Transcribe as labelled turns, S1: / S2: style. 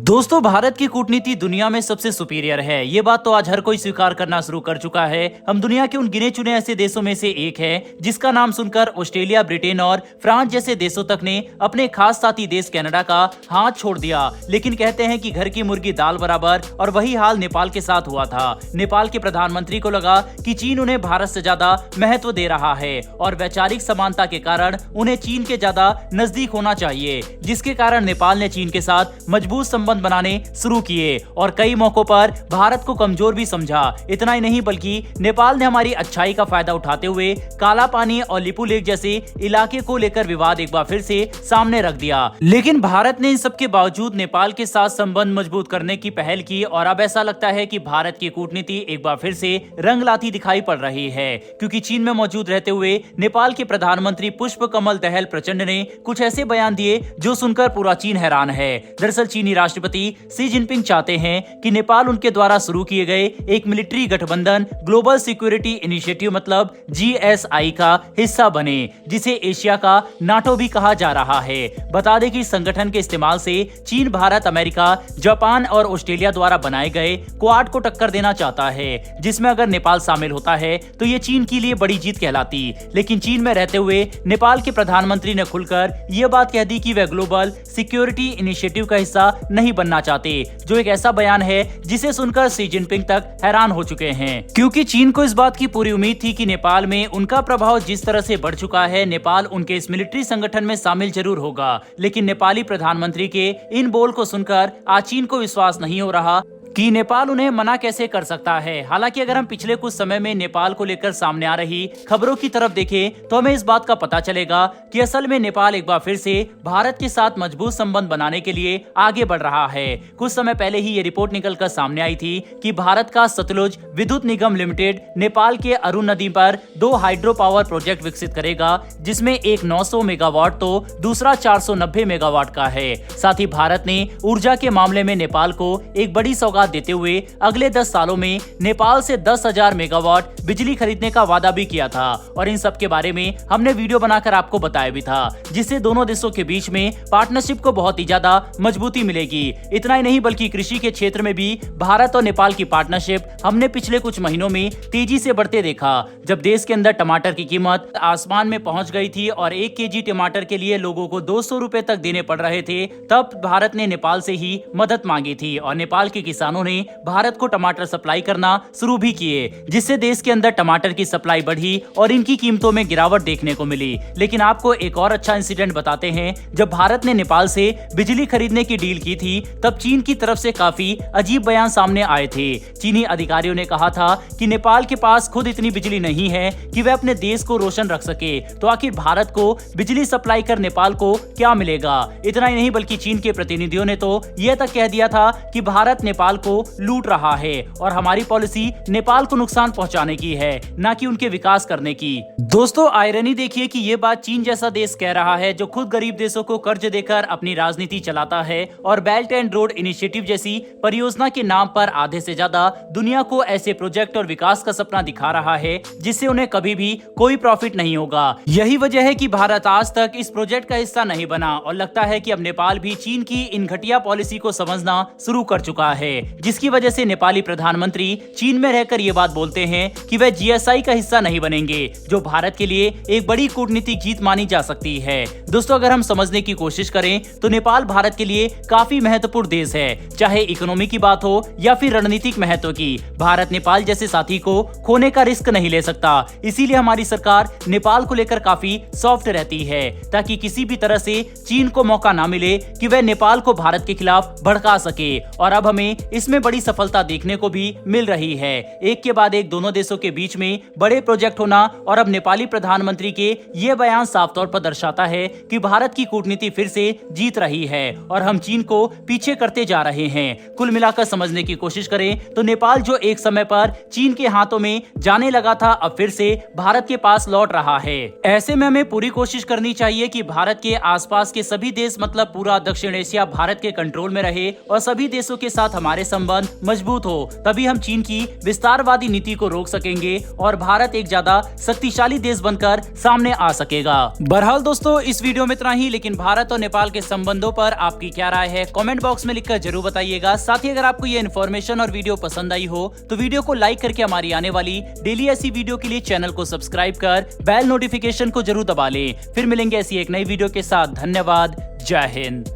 S1: दोस्तों, भारत की कूटनीति दुनिया में सबसे सुपीरियर है। ये बात तो आज हर कोई स्वीकार करना शुरू कर चुका है। हम दुनिया के उन गिने चुने ऐसे देशों में से एक है जिसका नाम सुनकर ऑस्ट्रेलिया, ब्रिटेन और फ्रांस जैसे देशों तक ने अपने खास साथी देश कनाडा का हाथ छोड़ दिया। लेकिन कहते हैं कि घर की मुर्गी दाल बराबर, और वही हाल नेपाल के साथ हुआ था। नेपाल के प्रधानमंत्री को लगा कि चीन उन्हें भारत से ज्यादा महत्व दे रहा है और वैचारिक समानता के कारण उन्हें चीन के ज्यादा नजदीक होना चाहिए, जिसके कारण नेपाल ने चीन के साथ मजबूत संबंध बनाने शुरू किए और कई मौकों पर भारत को कमजोर भी समझा। इतना ही नहीं बल्कि नेपाल ने हमारी अच्छाई का फायदा उठाते हुए काला पानी और लिपू लेक जैसे इलाके को लेकर विवाद एक बार फिर से सामने रख दिया। लेकिन भारत ने इन सब के बावजूद नेपाल के साथ संबंध मजबूत करने की पहल की और अब ऐसा लगता है कि भारत की कूटनीति एक बार फिर से रंग लाती दिखाई पड़ रही है, क्योंकि चीन में मौजूद रहते हुए नेपाल के प्रधानमंत्री पुष्प कमल दहल प्रचंड ने कुछ ऐसे बयान दिए जो सुनकर पूरा चीन हैरान है। दरअसल चीनी राष्ट्रपति सी जिनपिंग चाहते हैं कि नेपाल उनके द्वारा शुरू किए गए एक मिलिट्री गठबंधन ग्लोबल सिक्योरिटी इनिशिएटिव मतलब GSI का हिस्सा बने, जिसे एशिया का नाटो भी कहा जा रहा है। बता दें कि इस संगठन के इस्तेमाल से चीन भारत, अमेरिका, जापान और ऑस्ट्रेलिया द्वारा बनाए गए क्वाड को टक्कर देना चाहता है, जिसमें अगर नेपाल शामिल होता है तो ये चीन के लिए बड़ी जीत कहलाती। लेकिन चीन में रहते हुए नेपाल के प्रधानमंत्री ने खुलकर यह बात कह दी कि वह ग्लोबल सिक्योरिटी इनिशिएटिव का हिस्सा नहीं बनना चाहते, जो एक ऐसा बयान है जिसे सुनकर सी जिनपिंग तक हैरान हो चुके हैं, क्योंकि चीन को इस बात की पूरी उम्मीद थी कि नेपाल में उनका प्रभाव जिस तरह से बढ़ चुका है, नेपाल उनके इस मिलिट्री संगठन में शामिल जरूर होगा। लेकिन नेपाली प्रधानमंत्री के इन बोल को सुनकर आज चीन को विश्वास नहीं हो रहा कि नेपाल उन्हें मना कैसे कर सकता है। हालांकि अगर हम पिछले कुछ समय में नेपाल को लेकर सामने आ रही खबरों की तरफ देखें तो हमें इस बात का पता चलेगा कि असल में नेपाल एक बार फिर से भारत के साथ मजबूत संबंध बनाने के लिए आगे बढ़ रहा है। कुछ समय पहले ही ये रिपोर्ट निकलकर सामने आई थी कि भारत का सतलुज विद्युत निगम लिमिटेड नेपाल के अरुण नदी पर 2 हाइड्रो पावर प्रोजेक्ट विकसित करेगा, जिसमें एक 900 मेगावाट तो दूसरा 490 मेगावाट का है। साथ ही भारत ने ऊर्जा के मामले में नेपाल को एक बड़ी सौगात देते हुए अगले 10 सालों में नेपाल से 10,000 मेगावाट बिजली खरीदने का वादा भी किया था। और इन सब के बारे में हमने वीडियो बनाकर आपको बताया भी था, जिससे दोनों देशों के बीच में पार्टनरशिप को बहुत ही ज्यादा मजबूती मिलेगी। इतना ही नहीं बल्कि कृषि के क्षेत्र में भी भारत और नेपाल की पार्टनरशिप हमने पिछले कुछ महीनों में तेजी से बढ़ते देखा। जब देश के अंदर टमाटर की कीमत आसमान में पहुंच गई थी और 1 केजी टमाटर के लिए लोगों को 200 रुपए तक देने पड़ रहे थे, तब भारत ने नेपाल से ही मदद मांगी थी और नेपाल के किसानों ने भारत को टमाटर सप्लाई करना शुरू भी किए, जिससे देश के अंदर टमाटर की सप्लाई बढ़ी और इनकी कीमतों में गिरावट देखने को मिली। लेकिन आपको एक और अच्छा इंसिडेंट बताते हैं। जब भारत ने नेपाल से बिजली खरीदने की डील की थी, तब चीन की तरफ से काफी अजीब बयान सामने आए थे। चीनी अधिकारियों ने कहा था कि नेपाल के पास खुद इतनी बिजली नहीं है कि वह अपने देश को रोशन रख सके, तो आखिर भारत को बिजली सप्लाई कर नेपाल को क्या मिलेगा। इतना ही नहीं बल्कि चीन के प्रतिनिधियों ने तो यह तक कह दिया था कि भारत नेपाल को लूट रहा है और हमारी पॉलिसी नेपाल को नुकसान पहुंचाने की है, न कि उनके विकास करने की। दोस्तों, आयरनी देखिए कि ये बात चीन जैसा देश कह रहा है जो खुद गरीब देशों को कर्ज देकर अपनी राजनीति चलाता है और बेल्ट एंड रोड इनिशिएटिव जैसी परियोजना के नाम पर आधे से ज्यादा दुनिया को ऐसे प्रोजेक्ट और विकास का सपना दिखा रहा है जिससे उन्हें कभी भी कोई प्रॉफिट नहीं होगा। यही वजह है कि भारत आज तक इस प्रोजेक्ट का हिस्सा नहीं बना और लगता है कि अब नेपाल भी चीन की इन घटिया पॉलिसी को समझना शुरू कर चुका है, जिसकी वजह से नेपाली प्रधानमंत्री चीन में रहकर ये बात बोलते हैं कि वह GSI का हिस्सा नहीं बनेंगे, जो भारत के लिए एक बड़ी कूटनीतिक जीत मानी जा सकती है। दोस्तों, अगर हम समझने की कोशिश करें तो नेपाल भारत के लिए काफी महत्वपूर्ण देश है, चाहे इकोनॉमी की बात हो या फिर रणनीतिक महत्व की। भारत नेपाल जैसे साथी को खोने का रिस्क नहीं ले सकता, इसीलिए हमारी सरकार नेपाल को लेकर काफी सॉफ्ट रहती है, ताकि किसी भी तरह से चीन को मौका ना मिले कि वह नेपाल को भारत के खिलाफ भड़का सके। और अब हमें इसमें बड़ी सफलता देखने को भी मिल रही है। एक के बाद एक दोनों देशों के बीच में बड़े प्रोजेक्ट होना और अब नेपाली प्रधानमंत्री के ये बयान साफ तौर पर दर्शाता है कि भारत की कूटनीति फिर से जीत रही है और हम चीन को पीछे करते जा रहे हैं। कुल मिलाकर समझने की कोशिश करें तो नेपाल जो एक समय पर चीन के हाथों में जाने लगा था, अब फिर से भारत के पास लौट रहा है। ऐसे में हमें पूरी कोशिश करनी चाहिए कि भारत के आसपास के सभी देश मतलब पूरा दक्षिण एशिया भारत के कंट्रोल में रहे और सभी देशों के साथ हमारे संबंध मजबूत हो, तभी हम चीन की विस्तारवादी नीति को रोक सकेंगे और भारत एक ज्यादा शक्तिशाली देश बनकर सामने आ सकेगा। बहरहाल दोस्तों, इस वीडियो में इतना ही, लेकिन भारत और नेपाल के संबंधों पर आपकी क्या राय है कमेंट बॉक्स में लिखकर जरूर बताइएगा। साथ ही अगर आपको ये इन्फॉर्मेशन और वीडियो पसंद आई हो तो वीडियो को लाइक करके हमारी आने वाली डेली ऐसी वीडियो के लिए चैनल को सब्सक्राइब कर बेल नोटिफिकेशन को जरूर दबा लें। फिर मिलेंगे ऐसी एक नई वीडियो के साथ। धन्यवाद। जय हिंद।